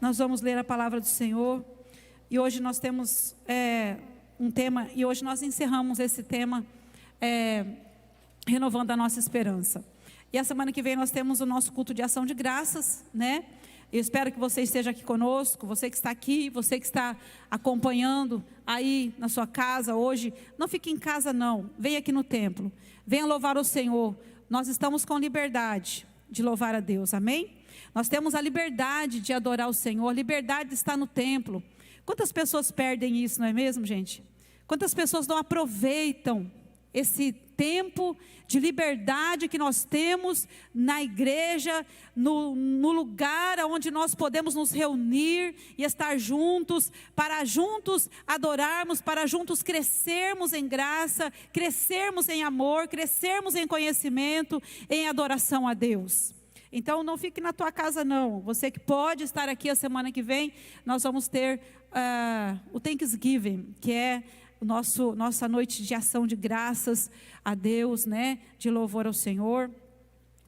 Nós vamos ler a palavra do Senhor. E hoje nós temos um tema, e hoje nós encerramos esse tema, renovando a nossa esperança. E a semana que vem nós temos o nosso culto de ação de graças, né? Eu espero que você esteja aqui conosco, você que está aqui, você que está acompanhando aí na sua casa hoje. Não fique em casa não, venha aqui no templo, venha louvar o Senhor. Nós estamos com liberdade de louvar a Deus, amém? Nós temos a liberdade de adorar o Senhor, a liberdade de estar no templo. Quantas pessoas perdem isso, não é mesmo, gente? Quantas pessoas não aproveitam esse tempo de liberdade que nós temos na igreja, no lugar onde nós podemos nos reunir e estar juntos, para juntos adorarmos, para juntos crescermos em graça, crescermos em amor, crescermos em conhecimento, em adoração a Deus. Então não fique na tua casa não, você que pode estar aqui a semana que vem, nós vamos ter o Thanksgiving, que é nossa noite de ação de graças a Deus, né? De louvor ao Senhor.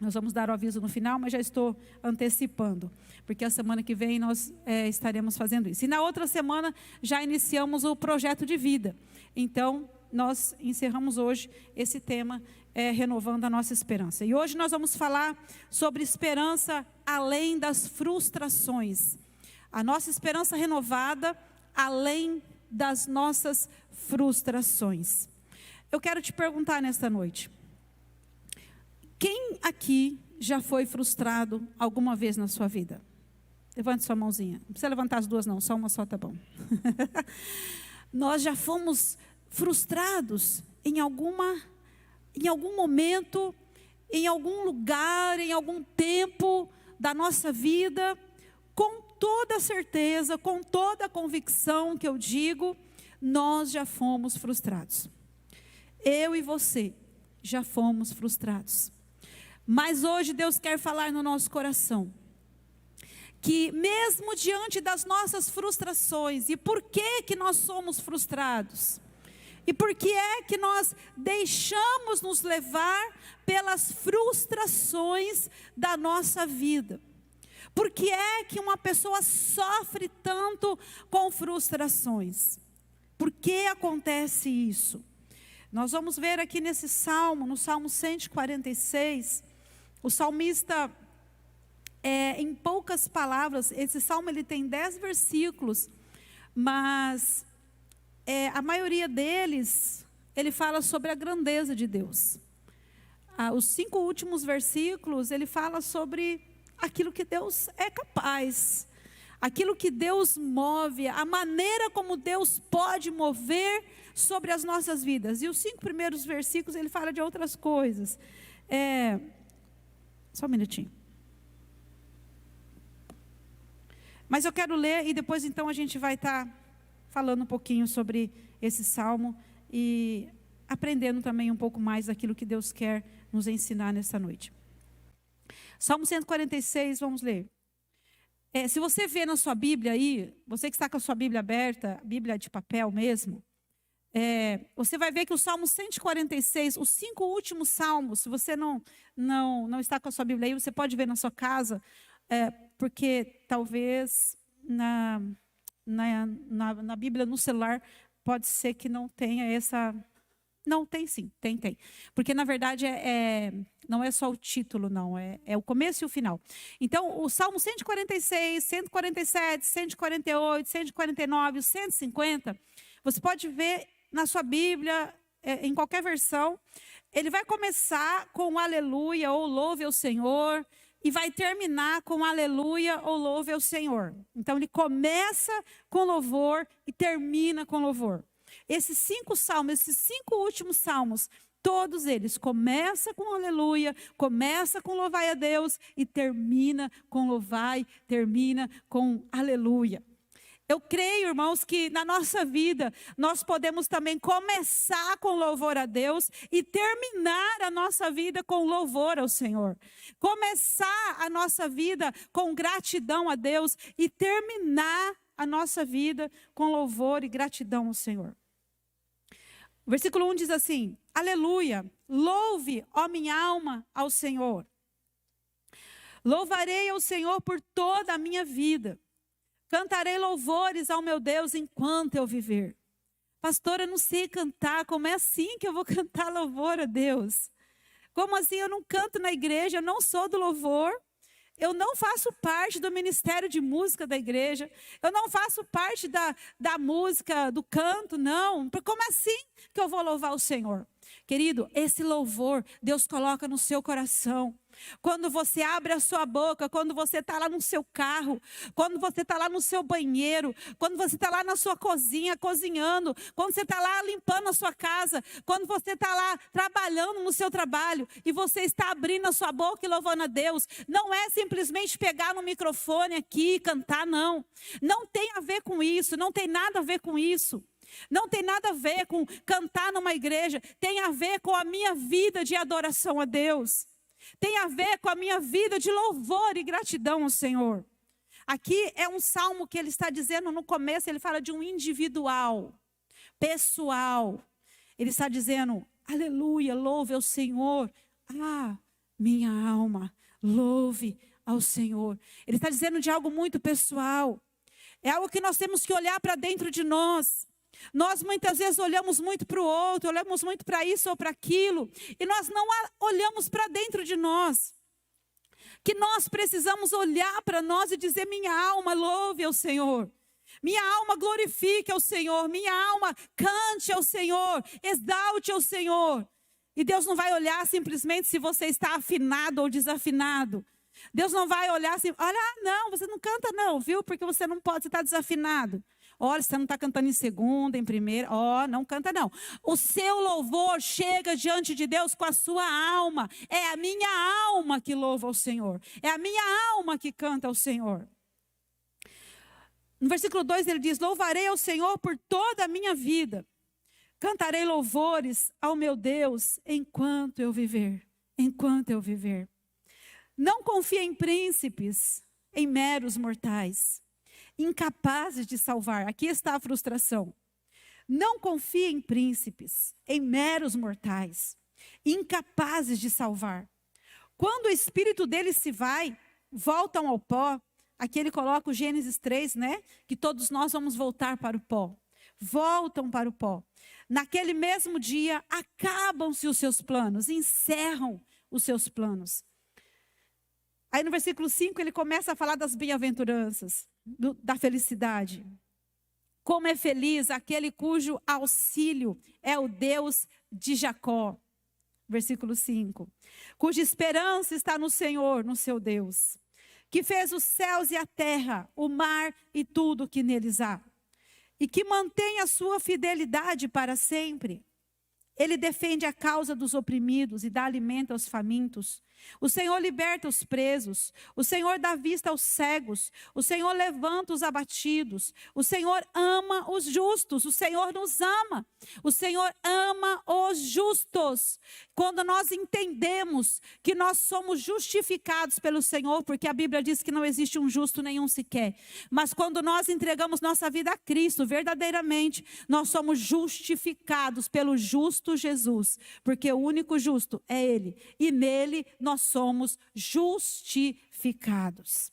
Nós vamos dar o aviso no final, mas já estou antecipando, porque a semana que vem nós estaremos fazendo isso. E na outra semana já iniciamos o projeto de vida. Então nós encerramos hoje esse tema, renovando a nossa esperança. E hoje nós vamos falar sobre esperança além das frustrações. A nossa esperança renovada além das nossas frustrações. Eu quero te perguntar nesta noite: quem aqui já foi frustrado alguma vez na sua vida? Levante sua mãozinha. Não precisa levantar as duas não, só uma só tá bom. Nós já fomos frustrados em algum momento, em algum lugar, em algum tempo da nossa vida. Com toda certeza, com toda a convicção que eu digo, nós já fomos frustrados. Eu e você já fomos frustrados. Mas hoje Deus quer falar no nosso coração que mesmo diante das nossas frustrações, e por que nós somos frustrados? E por que é que nós deixamos nos levar pelas frustrações da nossa vida? Por que é que uma pessoa sofre tanto com frustrações? Por que acontece isso? Nós vamos ver aqui nesse salmo, no Salmo 146, o salmista, em poucas palavras, esse salmo ele tem 10 versículos, mas a maioria deles, ele fala sobre a grandeza de Deus. Os 5 últimos versículos, ele fala sobre aquilo que Deus é capaz, aquilo que Deus move, a maneira como Deus pode mover sobre as nossas vidas. E os 5 primeiros versículos ele fala de outras coisas. Só um minutinho. Mas eu quero ler e depois então a gente vai estar falando um pouquinho sobre esse salmo e aprendendo também um pouco mais daquilo que Deus quer nos ensinar nessa noite. Salmo 146, vamos ler. Se você vê na sua Bíblia aí, você que está com a sua Bíblia aberta, Bíblia de papel mesmo, você vai ver que o Salmo 146, os 5 últimos salmos, se você não está com a sua Bíblia aí, você pode ver na sua casa, porque talvez na Bíblia no celular pode ser que não tenha essa... Não, tem sim, tem. Porque na verdade não é só o título, não, é o começo e o final. Então, o Salmo 146, 147, 148, 149, 150, você pode ver na sua Bíblia, em qualquer versão, ele vai começar com aleluia ou louve ao Senhor, e vai terminar com aleluia ou louve ao Senhor. Então, ele começa com louvor e termina com louvor. Esses 5 salmos, esses 5 últimos salmos, todos eles começam com aleluia, começa com louvai a Deus e termina com louvai, termina com aleluia. Eu creio, irmãos, que na nossa vida nós podemos também começar com louvor a Deus e terminar a nossa vida com louvor ao Senhor. Começar a nossa vida com gratidão a Deus e terminar a nossa vida com louvor e gratidão ao Senhor. O versículo 1 diz assim: aleluia, louve, ó minha alma, ao Senhor. Louvarei ao Senhor por toda a minha vida. Cantarei louvores ao meu Deus enquanto eu viver. Pastor, eu não sei cantar. Como é assim que eu vou cantar louvor a Deus? Como assim? Eu não canto na igreja, eu não sou do louvor. Eu não faço parte do ministério de música da igreja. Eu não faço parte da música, do canto, não. Como assim que eu vou louvar o Senhor? Querido, esse louvor Deus coloca no seu coração. Quando você abre a sua boca, quando você está lá no seu carro, quando você está lá no seu banheiro, quando você está lá na sua cozinha cozinhando, quando você está lá limpando a sua casa, quando você está lá trabalhando no seu trabalho e você está abrindo a sua boca e louvando a Deus, não é simplesmente pegar no microfone aqui e cantar, não. Não tem a ver com isso, não tem nada a ver com isso. Não tem nada a ver com cantar numa igreja, tem a ver com a minha vida de adoração a Deus. Tem a ver com a minha vida de louvor e gratidão ao Senhor. Aqui é um salmo que ele está dizendo no começo, ele fala de um individual, pessoal. Ele está dizendo, aleluia, louve ao Senhor. Ah, minha alma, louve ao Senhor. Ele está dizendo de algo muito pessoal. É algo que nós temos que olhar para dentro de nós. Nós muitas vezes olhamos muito para o outro, olhamos muito para isso ou para aquilo, e nós não olhamos para dentro de nós. Que nós precisamos olhar para nós e dizer, minha alma louve ao Senhor. Minha alma glorifique ao Senhor, minha alma cante ao Senhor, exalte ao Senhor. E Deus não vai olhar simplesmente se você está afinado ou desafinado. Deus não vai olhar assim, olha, não, você não canta não, viu? Porque você não pode, você está desafinado. Olha, você não está cantando em segunda, em primeira. Não canta não. O seu louvor chega diante de Deus com a sua alma. É a minha alma que louva ao Senhor. É a minha alma que canta ao Senhor. No versículo 2 ele diz, louvarei ao Senhor por toda a minha vida. Cantarei louvores ao meu Deus enquanto eu viver. Enquanto eu viver. Não confie em príncipes, em meros mortais, incapazes de salvar. Aqui está a frustração. Não confie em príncipes, em meros mortais, incapazes de salvar. Quando o espírito deles se vai, voltam ao pó. Aqui ele coloca o Gênesis 3, né? Que todos nós vamos voltar para o pó. Voltam para o pó. Naquele mesmo dia, acabam-se os seus planos, encerram os seus planos. Aí no versículo 5 ele começa a falar das bem-aventuranças, da felicidade. Como é feliz aquele cujo auxílio é o Deus de Jacó. Versículo 5. Cuja esperança está no Senhor, no seu Deus. Que fez os céus e a terra, o mar e tudo que neles há. E que mantém a sua fidelidade para sempre. Ele defende a causa dos oprimidos e dá alimento aos famintos. O Senhor liberta os presos. O Senhor dá vista aos cegos. O Senhor levanta os abatidos. O Senhor ama os justos. O Senhor nos ama. O Senhor ama os justos. Quando nós entendemos que nós somos justificados pelo Senhor, porque a Bíblia diz que não existe um justo nenhum sequer. Mas quando nós entregamos nossa vida a Cristo, verdadeiramente, nós somos justificados pelo justo Jesus. Porque o único justo é Ele. E nele nós somos justificados.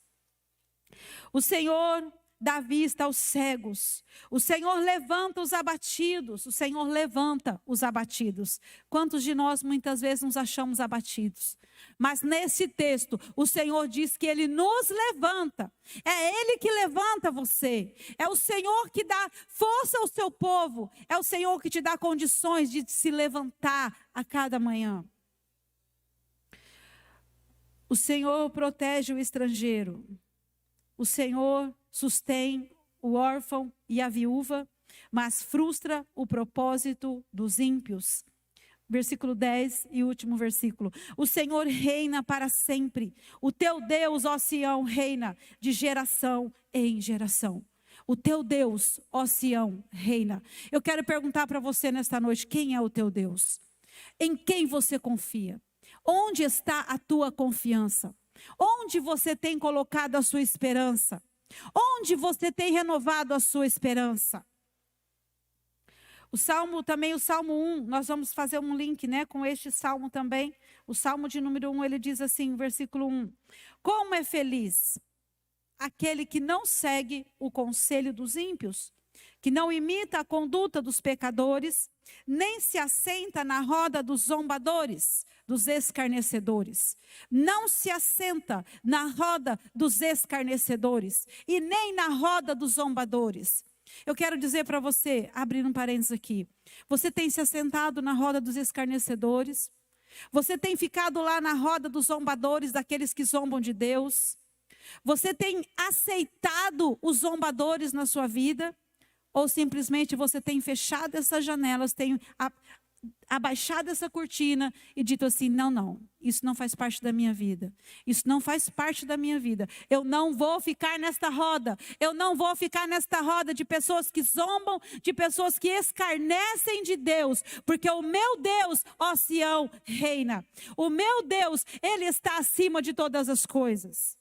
O Senhor dá vista aos cegos. O Senhor levanta os abatidos. O Senhor levanta os abatidos. Quantos de nós muitas vezes nos achamos abatidos? Mas nesse texto, o Senhor diz que Ele nos levanta. É Ele que levanta você. É o Senhor que dá força ao seu povo. É o Senhor que te dá condições de se levantar a cada manhã. O Senhor protege o estrangeiro. O Senhor sustém o órfão e a viúva, mas frustra o propósito dos ímpios. Versículo 10 e último versículo. O Senhor reina para sempre. O teu Deus, ó Sião, reina de geração em geração. O teu Deus, ó Sião, reina. Eu quero perguntar para você nesta noite, quem é o teu Deus? Em quem você confia? Onde está a tua confiança? Onde você tem colocado a sua esperança? Onde você tem renovado a sua esperança? O Salmo 1, nós vamos fazer um link, né, com este Salmo também. O Salmo de número 1, ele diz assim, versículo 1. Como é feliz aquele que não segue o conselho dos ímpios, que não imita a conduta dos pecadores, nem se assenta na roda dos zombadores, dos escarnecedores. Não se assenta na roda dos escarnecedores e nem na roda dos zombadores. Eu quero dizer para você, abrindo um parênteses aqui, você tem se assentado na roda dos escarnecedores? Você tem ficado lá na roda dos zombadores, daqueles que zombam de Deus? Você tem aceitado os zombadores na sua vida? Ou simplesmente você tem fechado essas janelas, tem abaixado essa cortina e dito assim, não, isso não faz parte da minha vida. Isso não faz parte da minha vida. Eu não vou ficar nesta roda. Eu não vou ficar nesta roda de pessoas que zombam, de pessoas que escarnecem de Deus. Porque o meu Deus, ó Sião, reina. O meu Deus, Ele está acima de todas as coisas.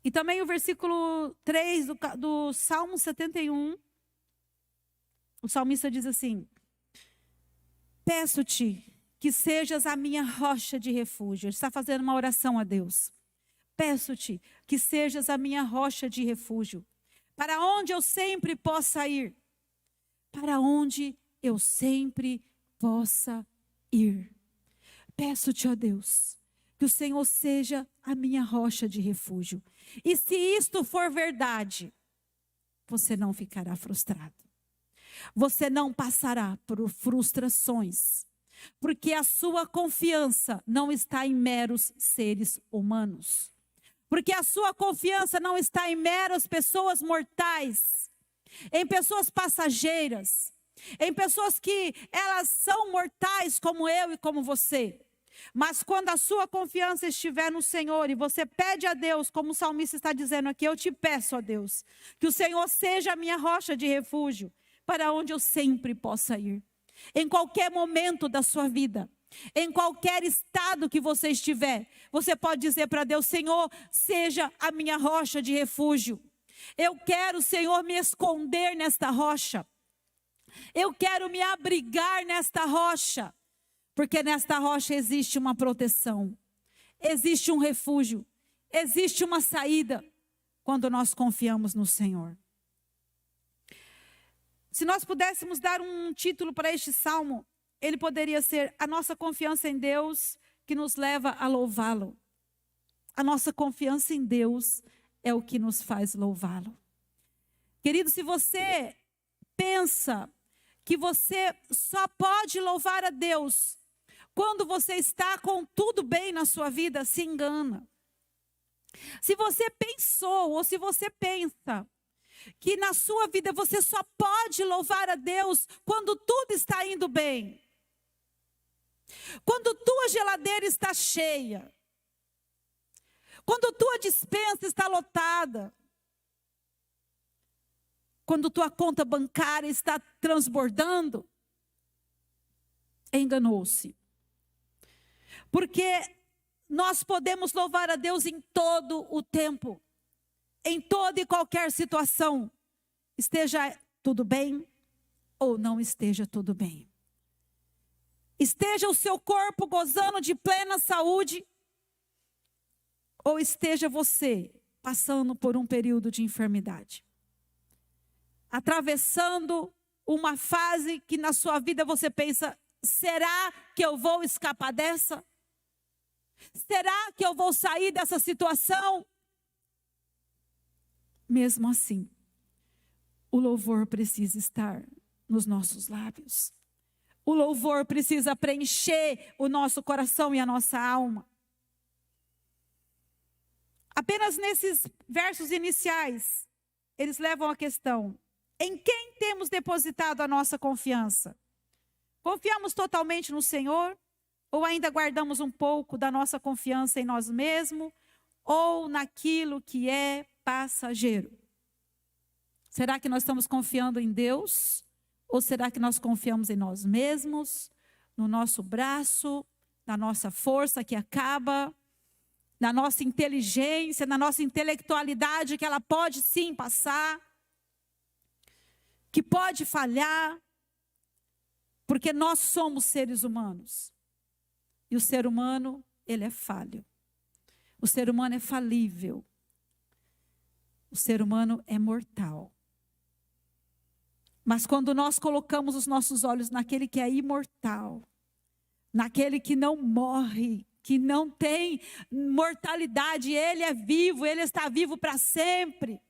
E também o versículo 3 do Salmo 71, o salmista diz assim: peço-te que sejas a minha rocha de refúgio. Ele está fazendo uma oração a Deus. Peço-te que sejas a minha rocha de refúgio, para onde eu sempre possa ir. Para onde eu sempre possa ir. Peço-te, ó Deus, que o Senhor seja a minha rocha de refúgio. E se isto for verdade, você não ficará frustrado. Você não passará por frustrações, porque a sua confiança não está em meros seres humanos. Porque a sua confiança não está em meras pessoas mortais, em pessoas passageiras, em pessoas que elas são mortais como eu e como você. Mas quando a sua confiança estiver no Senhor e você pede a Deus, como o salmista está dizendo aqui, eu te peço a Deus, que o Senhor seja a minha rocha de refúgio, para onde eu sempre possa ir. Em qualquer momento da sua vida, em qualquer estado que você estiver, você pode dizer para Deus, Senhor, seja a minha rocha de refúgio. Eu quero, Senhor, me esconder nesta rocha. Eu quero me abrigar nesta rocha. Porque nesta rocha existe uma proteção, existe um refúgio, existe uma saída, quando nós confiamos no Senhor. Se nós pudéssemos dar um título para este salmo, ele poderia ser a nossa confiança em Deus que nos leva a louvá-lo. A nossa confiança em Deus é o que nos faz louvá-lo. Querido, se você pensa que você só pode louvar a Deus quando você está com tudo bem na sua vida, se engana. Se você pensou ou se você pensa que na sua vida você só pode louvar a Deus quando tudo está indo bem, quando tua geladeira está cheia, quando tua despensa está lotada, quando tua conta bancária está transbordando, enganou-se. Porque nós podemos louvar a Deus em todo o tempo, em toda e qualquer situação, esteja tudo bem ou não esteja tudo bem. Esteja o seu corpo gozando de plena saúde, ou esteja você passando por um período de enfermidade, atravessando uma fase que na sua vida você pensa, será que eu vou escapar dessa? Será que eu vou sair dessa situação? Mesmo assim, o louvor precisa estar nos nossos lábios. O louvor precisa preencher o nosso coração e a nossa alma. Apenas nesses versos iniciais, eles levam a questão: em quem temos depositado a nossa confiança? Confiamos totalmente no Senhor? Ou ainda guardamos um pouco da nossa confiança em nós mesmos? Ou naquilo que é passageiro? Será que nós estamos confiando em Deus? Ou será que nós confiamos em nós mesmos? No nosso braço? Na nossa força que acaba? Na nossa inteligência? Na nossa intelectualidade que ela pode sim passar? Que pode falhar? Porque nós somos seres humanos. E o ser humano, ele é falho. O ser humano é falível. O ser humano é mortal. Mas quando nós colocamos os nossos olhos naquele que é imortal, naquele que não morre, que não tem mortalidade, ele é vivo, ele está vivo para sempre.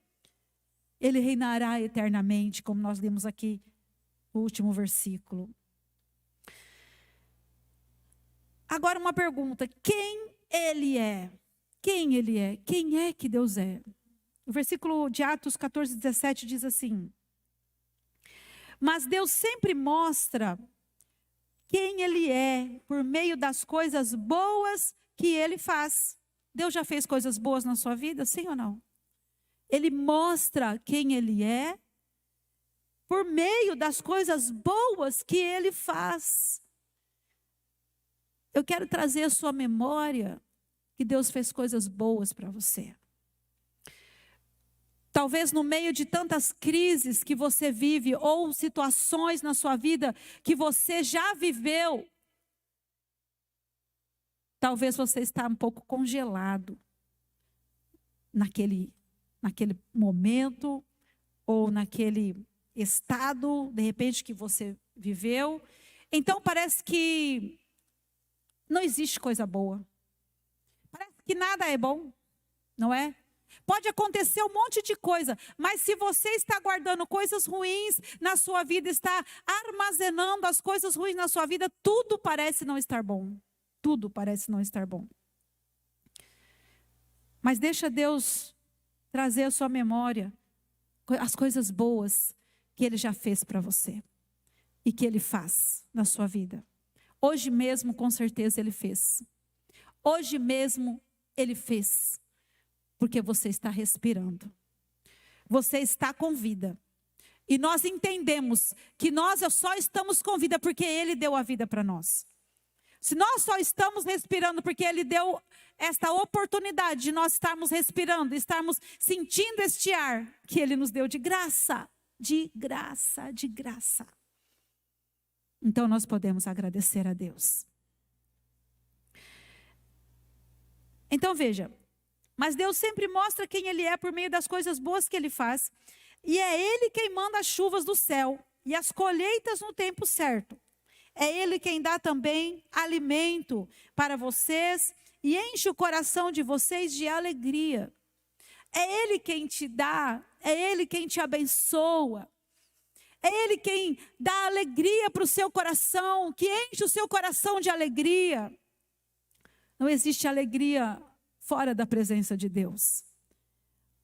Ele reinará eternamente, como nós lemos aqui no último versículo. Agora uma pergunta: quem ele é? Quem ele é? Quem é que Deus é? O versículo de Atos 14, 17 diz assim: mas Deus sempre mostra quem ele é por meio das coisas boas que ele faz. Deus já fez coisas boas na sua vida, sim ou não? Ele mostra quem ele é por meio das coisas boas que ele faz. Eu quero trazer à sua memória que Deus fez coisas boas para você. Talvez no meio de tantas crises que você vive, ou situações na sua vida que você já viveu, talvez você está um pouco congelado naquele momento, ou naquele estado, de repente, que você viveu. Então parece que não existe coisa boa. Parece que nada é bom, não é? Pode acontecer um monte de coisa, mas se você está guardando coisas ruins na sua vida, está armazenando as coisas ruins na sua vida, tudo parece não estar bom. Tudo parece não estar bom. Mas deixa Deus trazer à sua memória as coisas boas que Ele já fez para você e que Ele faz na sua vida. Hoje mesmo, com certeza, Ele fez. Hoje mesmo, Ele fez. Porque você está respirando. Você está com vida. E nós entendemos que nós só estamos com vida porque Ele deu a vida para nós. Se nós só estamos respirando porque Ele deu esta oportunidade de nós estarmos respirando, estarmos sentindo este ar que Ele nos deu de graça. De graça, de graça. Então nós podemos agradecer a Deus. Então veja. Mas Deus sempre mostra quem Ele é por meio das coisas boas que Ele faz. E é Ele quem manda as chuvas do céu e as colheitas no tempo certo. É Ele quem dá também alimento para vocês e enche o coração de vocês de alegria. É Ele quem te dá, é Ele quem te abençoa. É Ele quem dá alegria para o seu coração, que enche o seu coração de alegria. Não existe alegria fora da presença de Deus.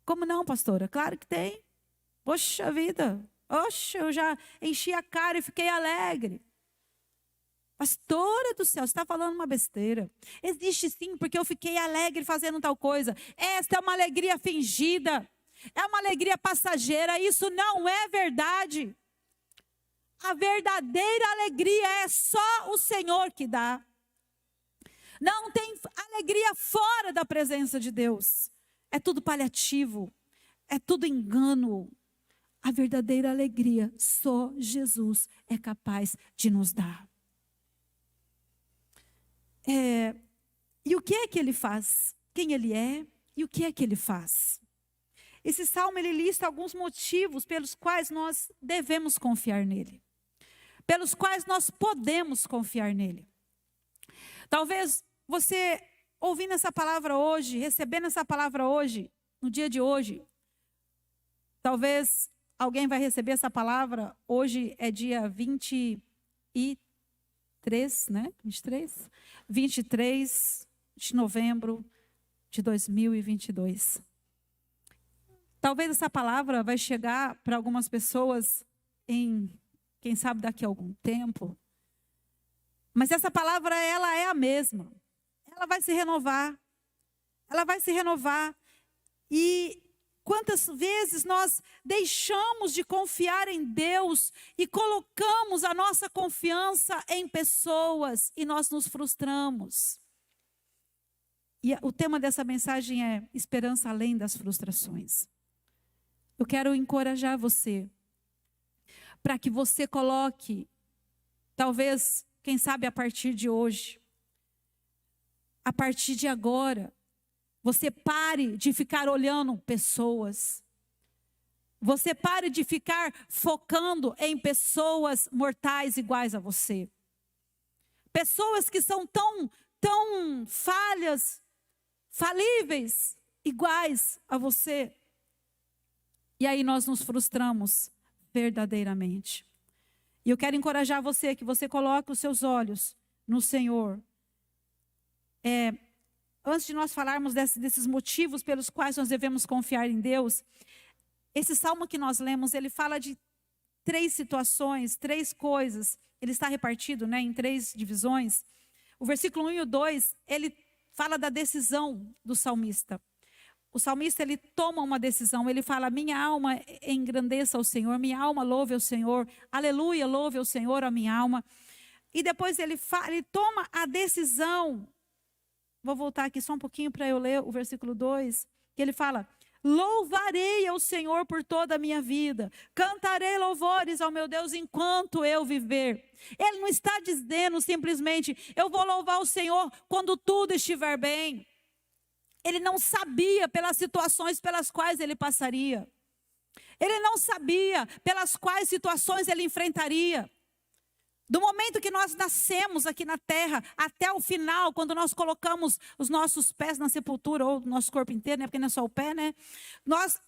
Como não, pastora? Claro que tem. Poxa vida. Oxe, eu já enchi a cara e fiquei alegre. Pastora do céu, você está falando uma besteira. Existe sim, porque eu fiquei alegre fazendo tal coisa. Esta é uma alegria fingida. É uma alegria passageira. Isso não é verdade. A verdadeira alegria é só o Senhor que dá. Não tem alegria fora da presença de Deus. É tudo paliativo. É tudo engano. A verdadeira alegria só Jesus é capaz de nos dar. E o que é que Ele faz? Quem Ele é e o que é que Ele faz? Esse salmo ele lista alguns motivos pelos quais nós devemos confiar nele. Pelos quais nós podemos confiar nele. Talvez você ouvindo essa palavra hoje, recebendo essa palavra hoje, no dia de hoje, talvez alguém vai receber essa palavra, hoje é dia 23, né? 23 de novembro de 2022. Talvez essa palavra vai chegar para algumas pessoas quem sabe daqui a algum tempo. Mas essa palavra, ela é a mesma. Ela vai se renovar. Ela vai se renovar. E quantas vezes nós deixamos de confiar em Deus e colocamos a nossa confiança em pessoas e nós nos frustramos. E o tema dessa mensagem é esperança além das frustrações. Eu quero encorajar você para que você coloque, talvez, quem sabe a partir de hoje, a partir de agora, você pare de ficar olhando pessoas. Você pare de ficar focando em pessoas mortais iguais a você. Pessoas que são tão falhas, falíveis, iguais a você. E aí nós nos frustramos verdadeiramente. E eu quero encorajar você, que você coloque os seus olhos no Senhor. Antes de nós falarmos desses motivos pelos quais nós devemos confiar em Deus, esse salmo que nós lemos, ele fala de 3 situações, 3 coisas. Ele está repartido, em 3 divisões. O versículo 1 e o 2, ele fala da decisão do salmista. O salmista, ele toma uma decisão, ele fala: minha alma engrandeça ao Senhor, minha alma louve ao Senhor, aleluia, louve ao Senhor a minha alma. E depois ele toma a decisão. Vou voltar aqui só um pouquinho para eu ler o versículo 2, que ele fala: louvarei ao Senhor por toda a minha vida, cantarei louvores ao meu Deus enquanto eu viver. Ele não está dizendo simplesmente: eu vou louvar o Senhor quando tudo estiver bem. Ele não sabia pelas situações pelas quais ele passaria. Ele não sabia pelas quais situações ele enfrentaria. Do momento que nós nascemos aqui na terra, até o final, quando nós colocamos os nossos pés na sepultura, ou o nosso corpo inteiro, porque não é só o pé, nós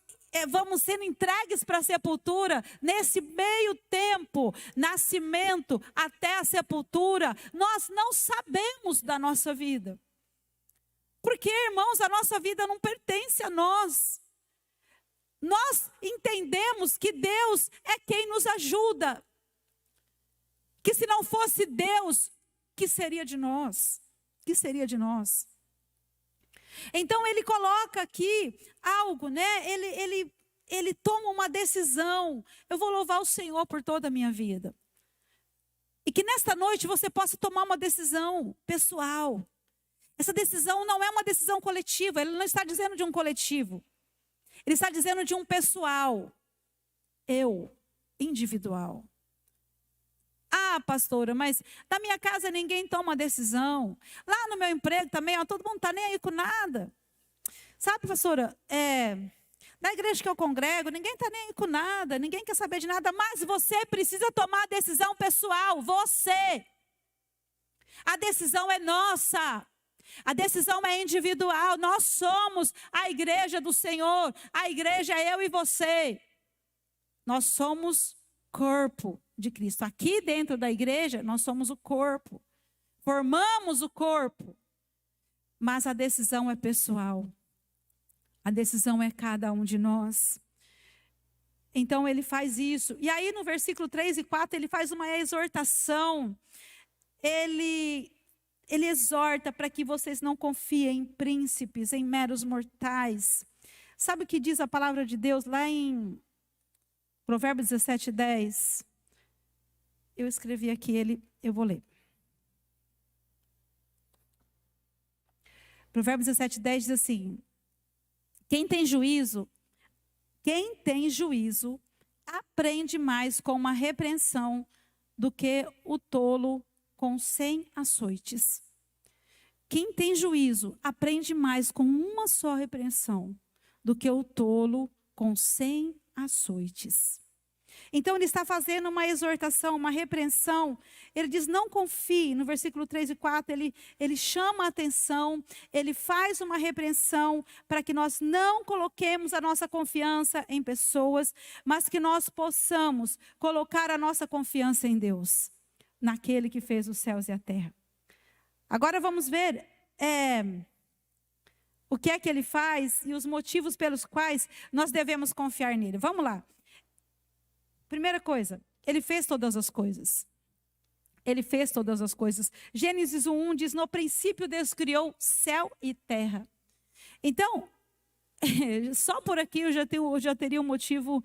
vamos sendo entregues para a sepultura. Nesse meio tempo, nascimento até a sepultura, nós não sabemos da nossa vida. Porque, irmãos, a nossa vida não pertence a nós. Nós entendemos que Deus é quem nos ajuda. Que se não fosse Deus, que seria de nós? Que seria de nós? Então ele coloca aqui algo, Ele toma uma decisão. Eu vou louvar o Senhor por toda a minha vida. E que nesta noite você possa tomar uma decisão pessoal. Essa decisão não é uma decisão coletiva. Ele não está dizendo de um coletivo. Ele está dizendo de um pessoal. Eu, individual. Ah, pastora, mas na minha casa ninguém toma decisão. Lá no meu emprego também, todo mundo não está nem aí com nada. Sabe, pastora, na igreja que eu congrego, ninguém está nem aí com nada, ninguém quer saber de nada, mas você precisa tomar a decisão pessoal, você. A decisão é nossa. A decisão é individual. Nós somos a igreja do Senhor. A igreja é eu e você. Nós somos corpo de Cristo. Aqui dentro da igreja, nós somos o corpo. Formamos o corpo. Mas a decisão é pessoal. A decisão é cada um de nós. Então ele faz isso. E aí no versículo 3 e 4, ele faz uma exortação. Ele exorta para que vocês não confiem em príncipes, em meros mortais. Sabe o que diz a palavra de Deus lá em Provérbios 17:10? Eu escrevi aqui, eu vou ler. Provérbios 17:10 diz assim: quem tem juízo, aprende mais com uma repreensão do que o tolo com 100 açoites. Quem tem juízo aprende mais com uma só repreensão do que o tolo com 100 açoites. Então ele está fazendo uma exortação, uma repreensão. Ele diz: não confie. No versículo 3 e 4, ele chama a atenção, ele faz uma repreensão para que nós não coloquemos a nossa confiança em pessoas, mas que nós possamos colocar a nossa confiança em Deus, naquele que fez os céus e a terra. Agora vamos ver o que é que ele faz e os motivos pelos quais nós devemos confiar nele. Vamos lá. Primeira coisa, ele fez todas as coisas. Ele fez todas as coisas. Gênesis 1:1 diz: no princípio Deus criou céu e terra. Então, só por aqui eu já teria um motivo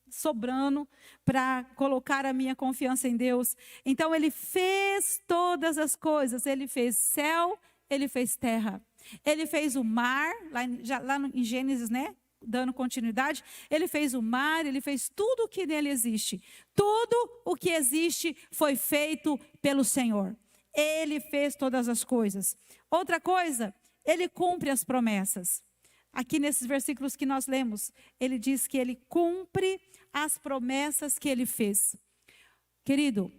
sobrando para colocar a minha confiança em Deus. Então ele fez todas as coisas. Ele fez céu, ele fez terra. Ele fez o mar, lá em Gênesis, dando continuidade. Ele fez o mar, ele fez tudo o que nele existe. Tudo o que existe foi feito pelo Senhor. Ele fez todas as coisas. Outra coisa, ele cumpre as promessas. aqui nesses versículos que nós lemos, ele diz que ele cumpre as promessas que ele fez. Querido,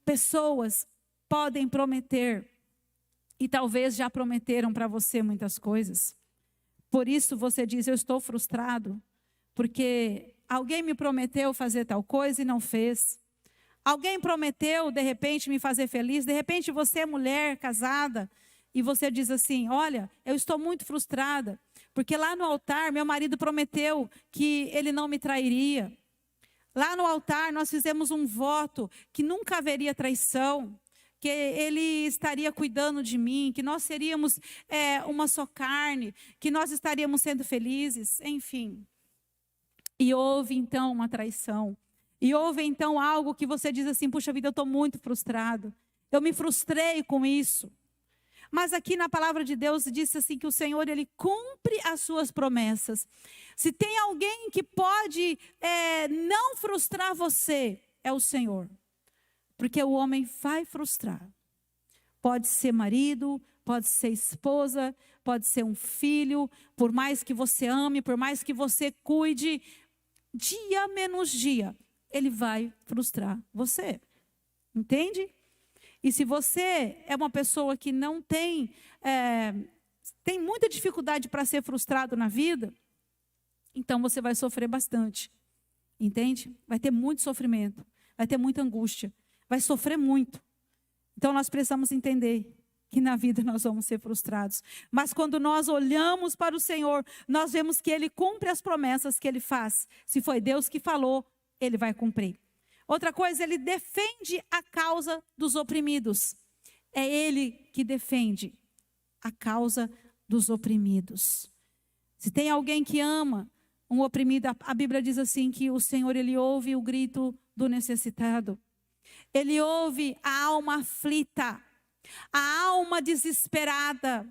pessoas podem prometer, e talvez já prometeram para você muitas coisas. Por isso você diz, eu estou frustrado, porque alguém me prometeu fazer tal coisa e não fez. Alguém prometeu, de repente, me fazer feliz. De repente, você é mulher casada e você diz assim, olha, eu estou muito frustrada, porque lá no altar, meu marido prometeu que ele não me trairia. Lá no altar, nós fizemos um voto que nunca haveria traição, que ele estaria cuidando de mim, que nós seríamos uma só carne, que nós estaríamos sendo felizes, enfim. E houve então uma traição. E houve então algo que você diz assim, puxa vida, eu estou muito frustrado. Eu me frustrei com isso. Mas aqui na palavra de Deus diz assim que o Senhor, Ele cumpre as suas promessas. Se tem alguém que pode não frustrar você, é o Senhor. Porque o homem vai frustrar. Pode ser marido, pode ser esposa, pode ser um filho. Por mais que você ame, por mais que você cuide, dia menos dia, ele vai frustrar você. Entende? E se você é uma pessoa que não tem muita dificuldade para ser frustrado na vida, então você vai sofrer bastante. Entende? Vai ter muito sofrimento, vai ter muita angústia, vai sofrer muito. Então nós precisamos entender que na vida nós vamos ser frustrados. Mas quando nós olhamos para o Senhor, nós vemos que Ele cumpre as promessas que Ele faz. Se foi Deus que falou, Ele vai cumprir. Outra coisa, Ele defende a causa dos oprimidos. É Ele que defende a causa dos oprimidos. Se tem alguém que ama um oprimido, a Bíblia diz assim que o Senhor, Ele ouve o grito do necessitado. Ele ouve a alma aflita, a alma desesperada,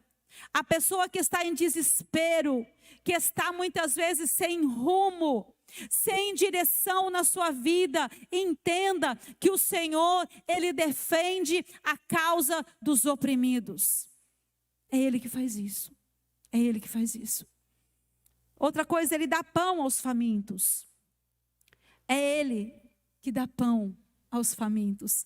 a pessoa que está em desespero, que está muitas vezes sem rumo, sem direção na sua vida. Entenda que o Senhor, Ele defende a causa dos oprimidos. É Ele que faz isso. É Ele que faz isso. Outra coisa, Ele dá pão aos famintos. É Ele que dá pão aos famintos.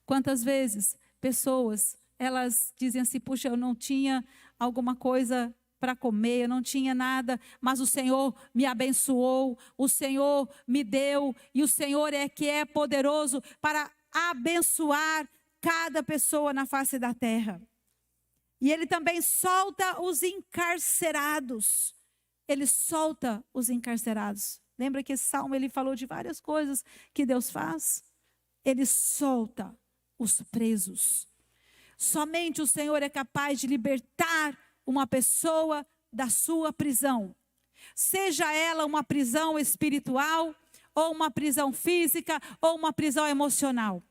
Quantas vezes pessoas, elas dizem assim, puxa, eu não tinha alguma coisa para comer, eu não tinha nada, mas o Senhor me abençoou, o Senhor me deu, e o Senhor é que é poderoso para abençoar cada pessoa na face da terra. E Ele também solta os encarcerados. Ele solta os encarcerados. Lembra que esse salmo ele falou de várias coisas que Deus faz? Ele solta os presos. Somente o Senhor é capaz de libertar uma pessoa da sua prisão. Seja ela uma prisão espiritual, ou uma prisão física, ou uma prisão emocional.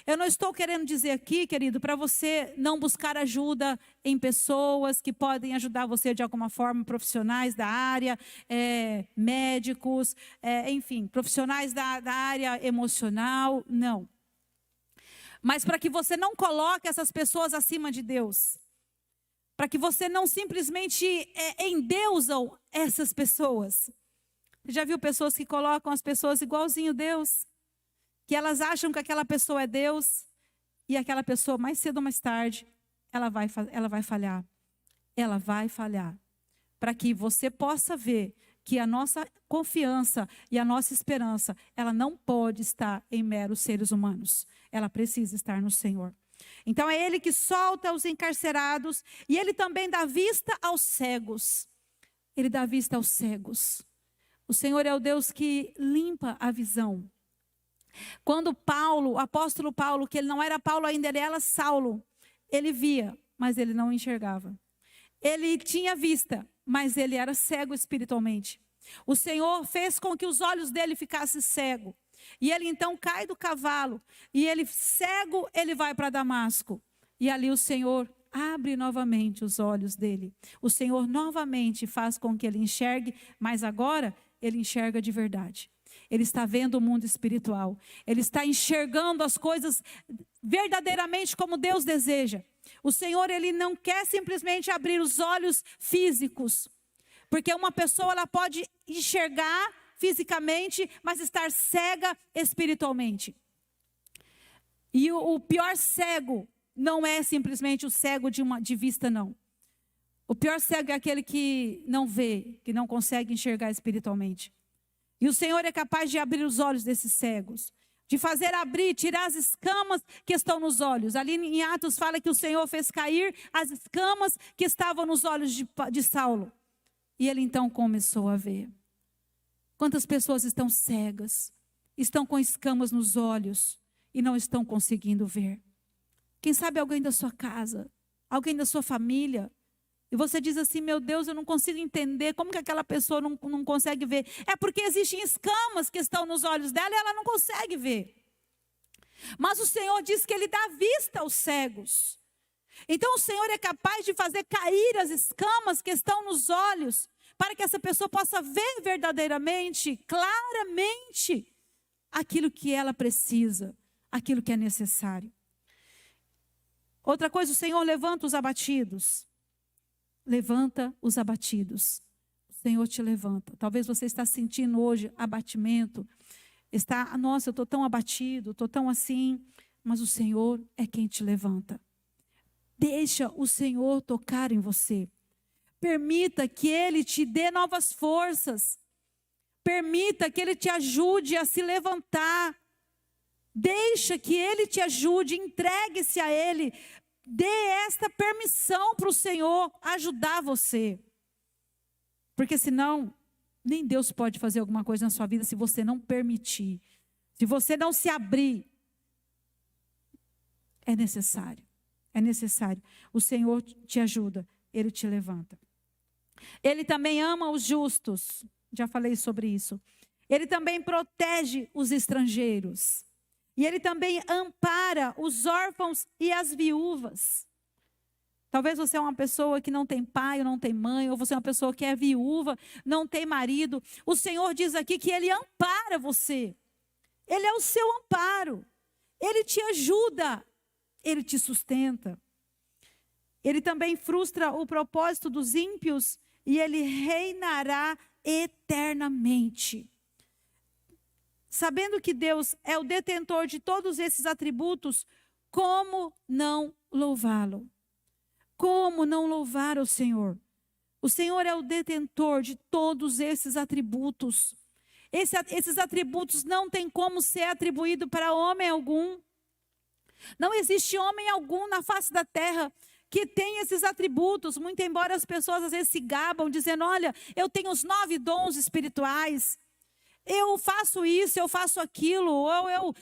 Eu não estou querendo dizer aqui, querido, para você não buscar ajuda em pessoas que podem ajudar você de alguma forma, profissionais da área, médicos, enfim, profissionais da área emocional, não. Mas para que você não coloque essas pessoas acima de Deus, para que você não simplesmente endeusam essas pessoas. Você já viu pessoas que colocam as pessoas igualzinho Deus? Que elas acham que aquela pessoa é Deus, e aquela pessoa mais cedo ou mais tarde, ela vai falhar. Ela vai falhar. Para que você possa ver que a nossa confiança e a nossa esperança, ela não pode estar em meros seres humanos. Ela precisa estar no Senhor. Então é Ele que solta os encarcerados, e Ele também dá vista aos cegos. Ele dá vista aos cegos. O Senhor é o Deus que limpa a visão. Quando Paulo, o apóstolo Paulo, que ele não era Paulo ainda, ele era Saulo, ele via, mas ele não enxergava. Ele tinha vista, mas ele era cego espiritualmente. O Senhor fez com que os olhos dele ficassem cegos. E ele então cai do cavalo, e ele cego, ele vai para Damasco. E ali o Senhor abre novamente os olhos dele. O Senhor novamente faz com que ele enxergue, mas agora ele enxerga de verdade. Ele está vendo o mundo espiritual. Ele está enxergando as coisas verdadeiramente como Deus deseja. O Senhor, Ele não quer simplesmente abrir os olhos físicos, porque uma pessoa ela pode enxergar fisicamente, mas estar cega espiritualmente. E o pior cego não é simplesmente o cego de vista, não. O pior cego é aquele que não vê, que não consegue enxergar espiritualmente. E o Senhor é capaz de abrir os olhos desses cegos, de fazer abrir, tirar as escamas que estão nos olhos. Ali em Atos fala que o Senhor fez cair as escamas que estavam nos olhos de Saulo. E ele então começou a ver. Quantas pessoas estão cegas, estão com escamas nos olhos e não estão conseguindo ver? Quem sabe alguém da sua casa, alguém da sua família, e você diz assim: meu Deus, eu não consigo entender como que aquela pessoa não consegue ver. É porque existem escamas que estão nos olhos dela e ela não consegue ver. Mas o Senhor diz que Ele dá vista aos cegos. Então o Senhor é capaz de fazer cair as escamas que estão nos olhos, para que essa pessoa possa ver verdadeiramente, claramente, aquilo que ela precisa, aquilo que é necessário. Outra coisa, o Senhor levanta os abatidos. Levanta os abatidos. O Senhor te levanta. Talvez você está sentindo hoje abatimento. Nossa, eu estou tão abatido, estou tão assim. Mas o Senhor é quem te levanta. Deixa o Senhor tocar em você. Permita que Ele te dê novas forças. Permita que Ele te ajude a se levantar. Deixa que Ele te ajude, entregue-se a Ele. Dê esta permissão para o Senhor ajudar você. Porque senão, nem Deus pode fazer alguma coisa na sua vida se você não permitir. Se você não se abrir. É necessário. É necessário. O Senhor te ajuda. Ele te levanta. Ele também ama os justos. Já falei sobre isso. Ele também protege os estrangeiros. E Ele também ampara os órfãos e as viúvas. Talvez você é uma pessoa que não tem pai ou não tem mãe, ou você é uma pessoa que é viúva, não tem marido. O Senhor diz aqui que Ele ampara você. Ele é o seu amparo. Ele te ajuda. Ele te sustenta. Ele também frustra o propósito dos ímpios e Ele reinará eternamente. Sabendo que Deus é o detentor de todos esses atributos, como não louvá-lo? Como não louvar o Senhor? O Senhor é o detentor de todos esses atributos. Esses atributos não têm como ser atribuído para homem algum. Não existe homem algum na face da terra que tem esses atributos, muito embora as pessoas às vezes se gabam, dizendo: olha, eu tenho os 9 dons espirituais. Eu faço isso, eu faço aquilo, ou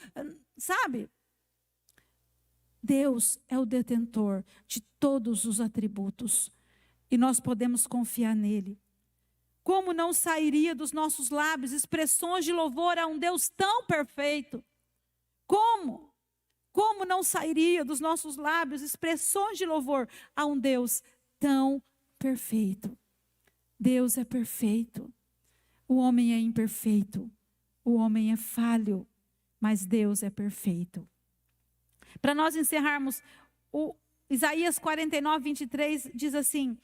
sabe? Deus é o detentor de todos os atributos. E nós podemos confiar nele. Como não sairia dos nossos lábios expressões de louvor a um Deus tão perfeito? Como? Como não sairia dos nossos lábios expressões de louvor a um Deus tão perfeito? Deus é perfeito. O homem é imperfeito, o homem é falho, mas Deus é perfeito. Para nós encerrarmos, o Isaías 49, 23 diz assim: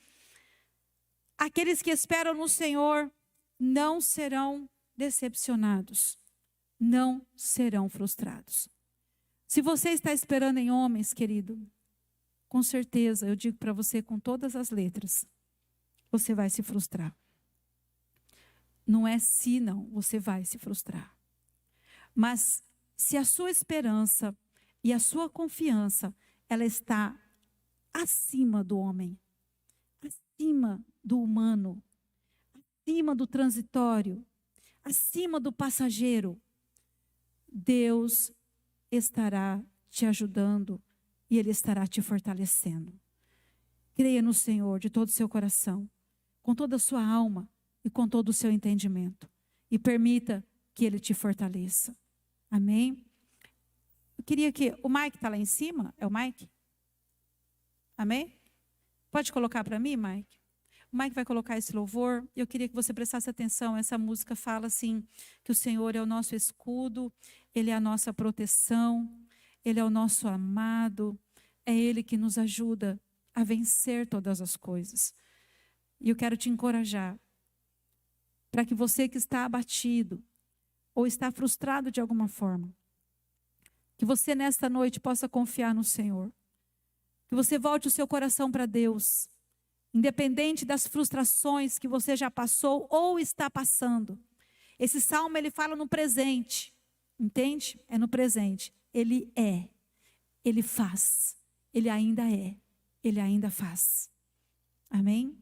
aqueles que esperam no Senhor não serão decepcionados, não serão frustrados. Se você está esperando em homens, querido, com certeza, eu digo para você com todas as letras, você vai se frustrar. Não é se não, você vai se frustrar. Mas se a sua esperança e a sua confiança, ela está acima do homem, acima do humano, acima do transitório, acima do passageiro, Deus estará te ajudando e Ele estará te fortalecendo. Creia no Senhor de todo o seu coração, com toda a sua alma, e com todo o seu entendimento. E permita que Ele te fortaleça. Amém? Eu queria que... O Mike está lá em cima? É o Mike? Amém? Pode colocar para mim, Mike? O Mike vai colocar esse louvor. Eu queria que você prestasse atenção. Essa música fala assim, que o Senhor é o nosso escudo, Ele é a nossa proteção, Ele é o nosso amado, é Ele que nos ajuda a vencer todas as coisas. E eu quero te encorajar, para que você que está abatido, ou está frustrado de alguma forma, que você nesta noite possa confiar no Senhor. Que você volte o seu coração para Deus, independente das frustrações que você já passou ou está passando. Esse salmo ele fala no presente, entende? É no presente. Ele é, ele faz, ele ainda é, ele ainda faz. Amém?